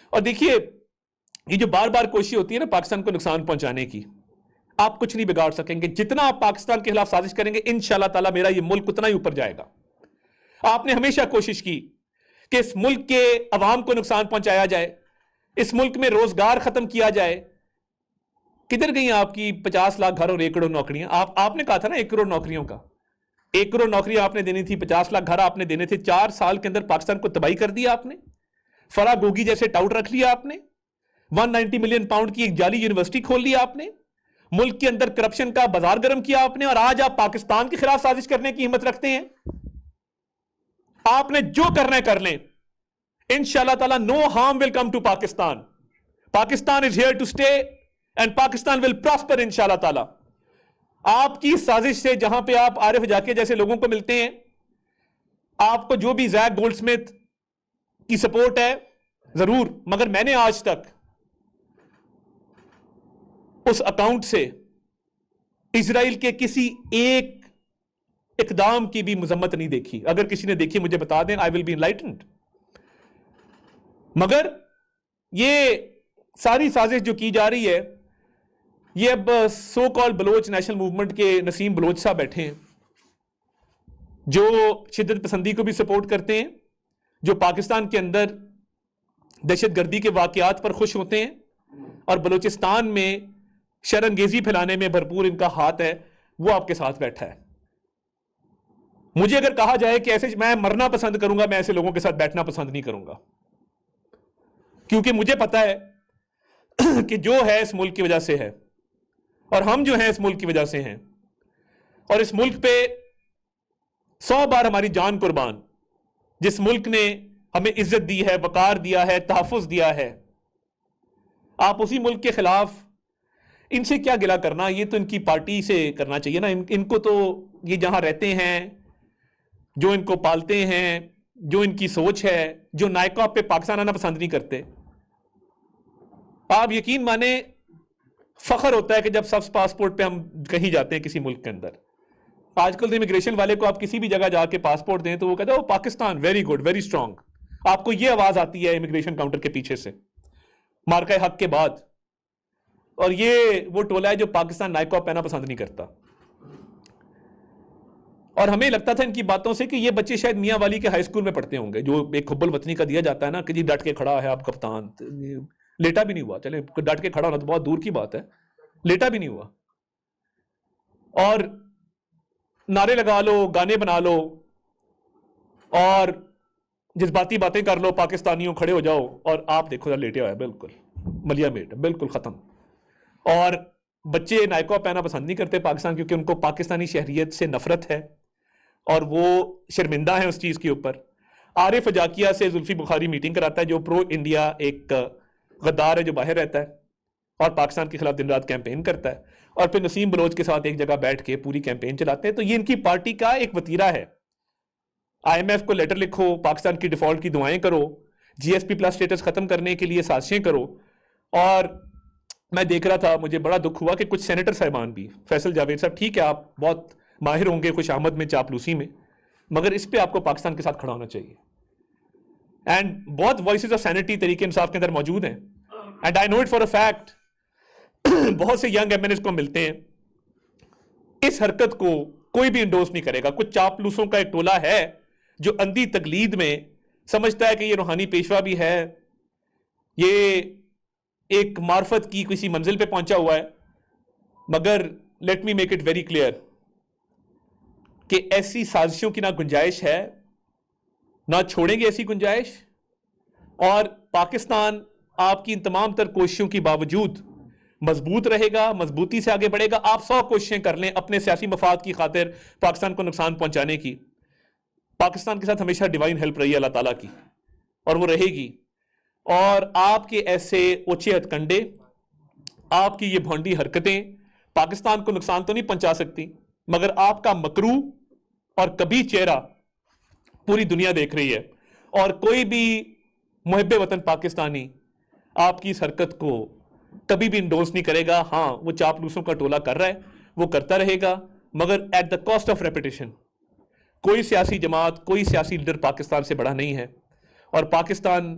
اور دیکھیے یہ جو بار بار کوشش ہوتی ہے نا پاکستان کو نقصان پہنچانے کی، آپ کچھ نہیں بگاڑ سکیں گے. جتنا آپ پاکستان کے خلاف سازش کریں گے انشاءاللہ تعالیٰ میرا یہ ملک اتنا ہی اوپر جائے گا. آپ نے ہمیشہ کوشش کی کہ اس ملک کے عوام کو نقصان پہنچایا جائے، اس ملک میں روزگار ختم کیا جائے. کدھر گئی آپ کی 50 لاکھ گھر اور 1 کروڑ نوکریاں؟ آپ نے کہا تھا نا 1 کروڑ نوکریوں کا، 1 کروڑ نوکریاں آپ نے دینی تھی، 50 لاکھ گھر آپ نے دینے تھے. 4 سال کے اندر پاکستان کو تباہی کر دیا آپ نے. فرا گوگی جیسے ٹاؤٹ رکھ لیا آپ نے. 190 ملین پاؤنڈ کی ایک جعلی یونیورسٹی کھول لی آپ نے. ملک کے اندر کرپشن کا بازار گرم کیا آپ نے، اور آج آپ پاکستان کے خلاف سازش کرنے کی ہمت رکھتے ہیں. آپ نے جو کرنا ہے کر لیں، انشاءاللہ تعالی no harm will come to Pakistan. Pakistan is here to stay and Pakistan will prosper انشاءاللہ تعالی. آپ کی سازش سے جہاں پہ آپ عارف جاکے جیسے لوگوں کو ملتے ہیں، آپ کو جو بھی زیک گولڈ سمتھ کی سپورٹ ہے ضرور، مگر میں نے آج تک اس اکاؤنٹ سے اسرائیل کے کسی ایک اقدام کی بھی مذمت نہیں دیکھی. اگر کسی نے دیکھی مجھے بتا دیں، I will be enlightened. مگر یہ ساری سازش جو کی جا رہی ہے، یہ اب سو کال بلوچ نیشنل موومنٹ کے نسیم بلوچ صاحب بیٹھے ہیں جو شدت پسندی کو بھی سپورٹ کرتے ہیں، جو پاکستان کے اندر دہشت گردی کے واقعات پر خوش ہوتے ہیں، اور بلوچستان میں شرانگیزی پھیلانے میں بھرپور ان کا ہاتھ ہے، وہ آپ کے ساتھ بیٹھا ہے. مجھے اگر کہا جائے کہ ایسے میں مرنا پسند کروں گا، میں ایسے لوگوں کے ساتھ بیٹھنا پسند نہیں کروں گا، کیونکہ مجھے پتا ہے کہ جو ہے اس ملک کی وجہ سے ہے، اور ہم جو ہیں اس ملک کی وجہ سے ہیں، اور اس ملک پہ 100 بار ہماری جان قربان. جس ملک نے ہمیں عزت دی ہے، وقار دیا ہے، تحفظ دیا ہے، آپ اسی ملک کے خلاف ان سے کیا گلہ کرنا؟ یہ تو ان کی پارٹی سے کرنا چاہیے نا. ان کو تو یہ جہاں رہتے ہیں، جو ان کو پالتے ہیں، جو ان کی سوچ ہے، جو نائکا پہ پاکستان آنا پسند نہیں کرتے. آپ یقین مانیں فخر ہوتا ہے کہ جب سبز پاسپورٹ پہ ہم کہیں جاتے ہیں کسی ملک کے اندر. آج کل امیگریشن والے کو آپ کسی بھی جگہ جا کے پاسپورٹ دیں تو وہ کہتے ہیں Pakistan very good very strong. آپ کو یہ آواز آتی ہے امیگریشن کاؤنٹر کے پیچھے سے مارکہ حق کے بعد. اور یہ وہ ٹولہ ہے جو پاکستان نائکا پہنا پسند نہیں کرتا. اور ہمیں لگتا تھا ان کی باتوں سے کہ یہ بچے شاید میاں والی کے ہائی اسکول میں پڑھتے ہوں گے، جو ایک حب الوطنی کا دیا جاتا ہے نا کہ جی ڈٹ کے کھڑا ہے آپ کپتان. لیٹا بھی نہیں ہوا، چلے ڈٹ کے کھڑا ہونا تو بہت دور کی بات ہے، لیٹا بھی نہیں ہوا. اور نعرے لگا لو، گانے بنا لو، اور جذباتی باتیں کر لو، پاکستانیوں کھڑے ہو جاؤ، اور آپ دیکھو ذرا لیٹے ہوا ہے، بالکل ملیا میٹ، بالکل ختم. اور بچے نائکا پہنا پسند نہیں کرتے پاکستان، کیونکہ ان کو پاکستانی شہریت سے نفرت ہے اور وہ شرمندہ ہیں اس چیز کے اوپر. عارف اجاکیہ سے زلفی بخاری میٹنگ کراتا ہے، جو پرو انڈیا ایک غدار ہے جو باہر رہتا ہے اور پاکستان کے خلاف دن رات کیمپین کرتا ہے، اور پھر نسیم بلوچ کے ساتھ ایک جگہ بیٹھ کے پوری کیمپین چلاتے ہیں. تو یہ ان کی پارٹی کا ایک وتیرہ ہے. IMF کو لیٹر لکھو، پاکستان کی ڈیفالٹ کی دعائیں کرو، GSP+ سٹیٹس ختم کرنے کے لیے سازشیں کرو. اور میں دیکھ رہا تھا، مجھے بڑا دکھ ہوا کہ کچھ سینیٹر صاحبان بھی، فیصل جاوید صاحب ٹھیک ہے آپ بہت ماہر ہوں گے خوش آمد میں، چاپلوسی میں، مگر اس پہ آپ کو پاکستان کے ساتھ کھڑا ہونا چاہیے. اینڈ بہت وائسز آف سینٹی طریقے انصاف کے اندر موجود ہیں، and I know it for a fact. بہت سے ینگ MNAs کو ملتے ہیں. اس حرکت کو کوئی بھی انڈوس نہیں کرے گا. کچھ چاپلوسوں کا ایک ٹولہ ہے جو اندھی تقلید میں سمجھتا ہے کہ یہ روحانی پیشوا بھی ہے، یہ ایک معرفت کی کسی منزل پہ پہنچا ہوا ہے. مگر let me make it very clear کہ ایسی سازشوں کی نہ گنجائش ہے، نہ چھوڑیں گے ایسی گنجائش. اور پاکستان آپ کی ان تمام تر کوششوں کی باوجود مضبوط رہے گا، مضبوطی سے آگے بڑھے گا. آپ 100 کوششیں کر لیں اپنے سیاسی مفاد کی خاطر پاکستان کو نقصان پہنچانے کی، پاکستان کے ساتھ ہمیشہ ڈیوائن ہیلپ رہی ہے اللہ تعالیٰ کی، اور وہ رہے گی. اور آپ کے ایسے اوچھے ہتھ کنڈے، آپ کی یہ بھونڈی حرکتیں پاکستان کو نقصان تو نہیں پہنچا سکتی، مگر آپ کا مکرو اور کبھی چہرہ پوری دنیا دیکھ رہی ہے. اور کوئی بھی محب وطن پاکستانی آپ کی اس حرکت کو کبھی بھی انڈوس نہیں کرے گا. ہاں وہ چاپلوسوں کا ٹولہ کر رہا ہے، وہ کرتا رہے گا، مگر at the cost of repetition. کوئی سیاسی جماعت، کوئی سیاسی لیڈر پاکستان سے بڑا نہیں ہے، اور پاکستان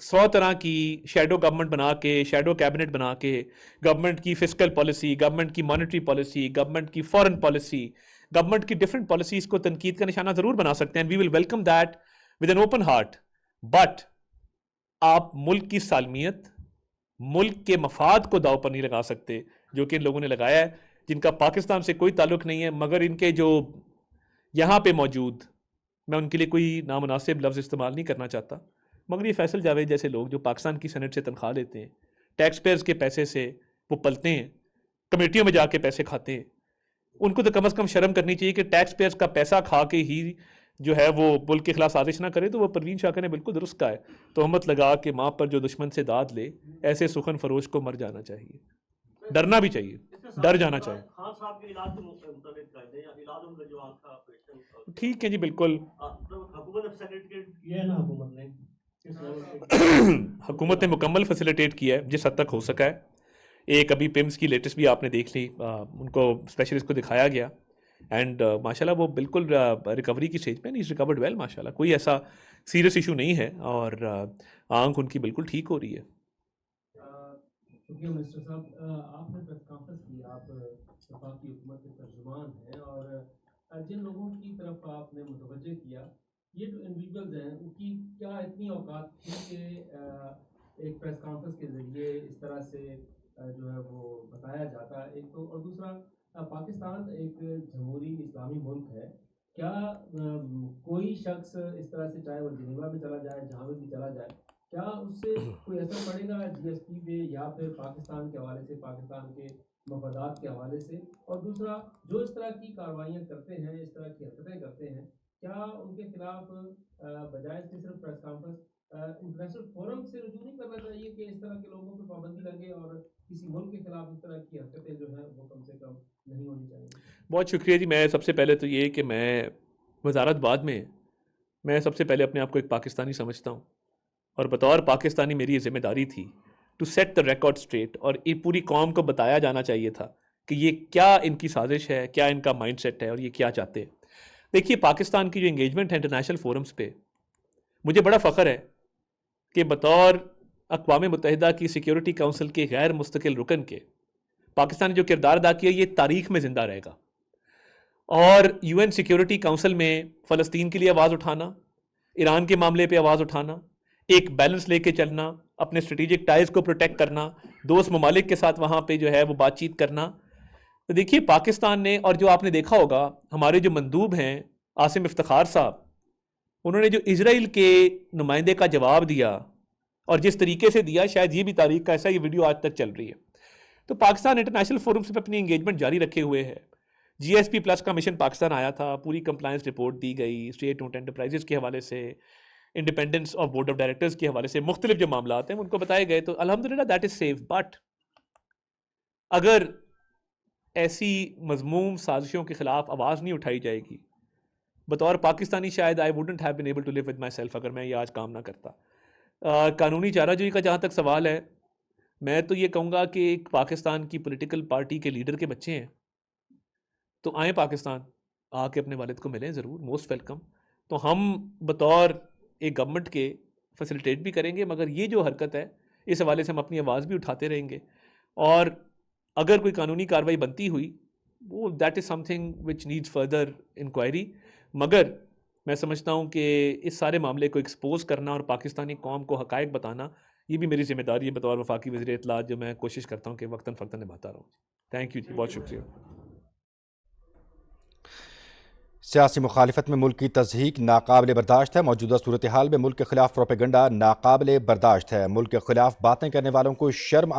100 طرح کی شیڈو گورنمنٹ بنا کے، شیڈو کیبنٹ بنا کے، گورنمنٹ کی فسکل پالیسی، گورنمنٹ کی مانیٹری پالیسی، گورنمنٹ کی فورن پالیسی، گورنمنٹ کی ڈفرینٹ پالیسیز کو تنقید کا نشانہ ضرور بنا سکتے ہیں. We will welcome that with an open heart. But آپ ملک کی سالمیت، ملک کے مفاد کو داؤ پر نہیں لگا سکتے، جو کہ ان لوگوں نے لگایا ہے، جن کا پاکستان سے کوئی تعلق نہیں ہے، مگر ان کے جو یہاں پہ موجود، میں ان کے لیے کوئی نامناسب لفظ استعمال نہیں کرنا چاہتا، مگر یہ فیصل جاوید جیسے لوگ جو پاکستان کی سینٹ سے تنخواہ لیتے ہیں، ٹیکس پیئرز کے پیسے سے وہ پلتے ہیں، کمیٹیوں میں جا کے پیسے کھاتے ہیں، ان کو تو کم از کم شرم کرنی چاہیے کہ ٹیکس پیئرز کا پیسہ کھا کے ہی جو ہے وہ ملک کے خلاف سازش نہ کرے. تو وہ پروین شاکر نے بالکل درست کہا ہے، تہمت لگا کہ ماں پر جو دشمن سے داد لے، ایسے سخن فروش کو مر جانا چاہیے، ڈرنا بھی چاہیے، ڈر جانا چاہیے. خان صاحب کے علاج کے متعلق کر دیں، علاج ان کا جو آپ کا آپریشن ٹھیک ہے جی، بالکل. حکومت نے فیسیلیٹیٹ یہ نا حکومت نے حکومت نے مکمل فیسیلیٹیٹ کیا ہے جس حد تک ہو سکا ہے. ایک ابھی پمس کی لیٹسٹ بھی آپ نے دیکھ لی، ان کو اسپیشلسٹ کو دکھایا گیا، اینڈ ماشاءاللہ وہ بالکل ریکوری کی اسٹیج پہ، از ریکورڈ ویل ماشاءاللہ، کوئی ایسا سیریس ایشو نہیں ہے، اور آنکھ ان کی بالکل ٹھیک ہو رہی ہے. شکریہ منسٹر صاحب. آپ نے پریس کانفرنس کی، آپ وفاقی حکومت کے ترجمان ہیں، اور جن لوگوں کی طرف آپ نے متوجہ کیا، یہ جو انڈیویجولز ہیں ان کی کیا اتنی اوقات تھی کہ ایک پریس کانفرنس کے ذریعے اس طرح سے جو ہے وہ بتایا جاتا ہے؟ ایک تو، اور دوسرا، پاکستان ایک جمہوری اسلامی ملک ہے، کیا کوئی شخص اس طرح سے، چاہے وہ جنیوا میں چلا جائے، جہاں بھی چلا جائے، کیا اس سے کوئی اثر پڑے گا جی ایس پی پہ، یا پھر پاکستان کے حوالے سے، پاکستان کے مفادات کے حوالے سے؟ اور دوسرا، جو اس طرح کی کارروائیاں کرتے ہیں، اس طرح کی حرکتیں کرتے ہیں، کیا ان کے خلاف بجائے کہ صرف پریس کانفرنس، انٹرنیشنل فورم سے رجوع نہیں کرنا چاہیے کہ اس طرح کے لوگوں پہ پابندی لگے، اور کسی ملک کے خلاف اس طرح کی حرکتیں جو ہیں وہ کم سے کم نہیں ہونی چاہیے؟ بہت شکریہ جی. میں سب سے پہلے تو یہ کہ میں وزارت بعد میں سب سے پہلے اپنے آپ کو ایک پاکستانی سمجھتا ہوں، اور بطور پاکستانی میری یہ ذمہ داری تھی to set the record straight, اور یہ پوری قوم کو بتایا جانا چاہیے تھا کہ یہ کیا ان کی سازش ہے، کیا ان کا مائنڈ سیٹ ہے، اور یہ کیا چاہتے ہیں. دیکھیے، پاکستان کی جو انگیجمنٹ ہے انٹرنیشنل فورمز پہ، مجھے بڑا فخر ہے کہ بطور اقوام متحدہ کی سیکیورٹی کونسل کے غیر مستقل رکن کے پاکستان نے جو کردار ادا کیا یہ تاریخ میں زندہ رہے گا. اور یو این سیکیورٹی کونسل میں فلسطین کے لیے آواز اٹھانا، ایران کے معاملے پہ آواز اٹھانا، ایک بیلنس لے کے چلنا، اپنے اسٹریٹجک ٹائز کو پروٹیکٹ کرنا، دوست ممالک کے ساتھ وہاں پہ جو ہے وہ بات چیت کرنا. تو دیکھیے پاکستان نے، اور جو آپ نے دیکھا ہوگا ہمارے جو مندوب ہیں عاصم افتخار صاحب، انہوں نے جو اسرائیل کے نمائندے کا جواب دیا، اور جس طریقے سے دیا، شاید یہ بھی تاریخ کا ایسا، یہ ویڈیو آج تک چل رہی ہے. تو پاکستان انٹرنیشنل فورم سے اپنی انگیجمنٹ جاری رکھے ہوئے ہے. جی ایس پی پلس کا مشن پاکستان آیا تھا، پوری کمپلائنس رپورٹ دی گئی، اسٹیٹ اونڈ انٹرپرائزز کے حوالے سے، independence of board of directors کے حوالے سے، مختلف جو معاملات ہیں ان کو بتائے گئے. تو الحمدللہ دیٹ از سیف. بٹ اگر ایسی مذموم سازشوں کے خلاف آواز نہیں اٹھائی جائے گی، بطور پاکستانی شاید I wouldn't have been able to live with myself, اگر میں یہ آج کام نہ کرتا. قانونی چارہ جوئی کا جہاں تک سوال ہے، میں تو یہ کہوں گا کہ ایک پاکستان کی پولیٹیکل پارٹی کے لیڈر کے بچے ہیں تو آئیں پاکستان، آ کے اپنے والد کو ملیں، ضرور، موسٹ ویلکم. تو ہم بطور ایک گورنمنٹ کے فیسیلیٹیٹ بھی کریں گے، مگر یہ جو حرکت ہے اس حوالے سے ہم اپنی آواز بھی اٹھاتے رہیں گے. اور اگر کوئی قانونی کارروائی بنتی ہوئی، وہ that is something which needs further inquiry. مگر میں سمجھتا ہوں کہ اس سارے معاملے کو ایکسپوز کرنا اور پاکستانی قوم کو حقائق بتانا، یہ بھی میری ذمہ داری ہے بطور وفاقی وزیر اطلاعات، جو میں کوشش کرتا ہوں کہ وقتاً فوقتاً نبھاتا رہوں. تھینک یو جی، بہت شکریہ. سیاسی مخالفت میں ملک کی تضحیک ناقابل برداشت ہے. موجودہ صورتحال میں ملک کے خلاف پروپیگنڈا ناقابل برداشت ہے. ملک کے خلاف باتیں کرنے والوں کو شرم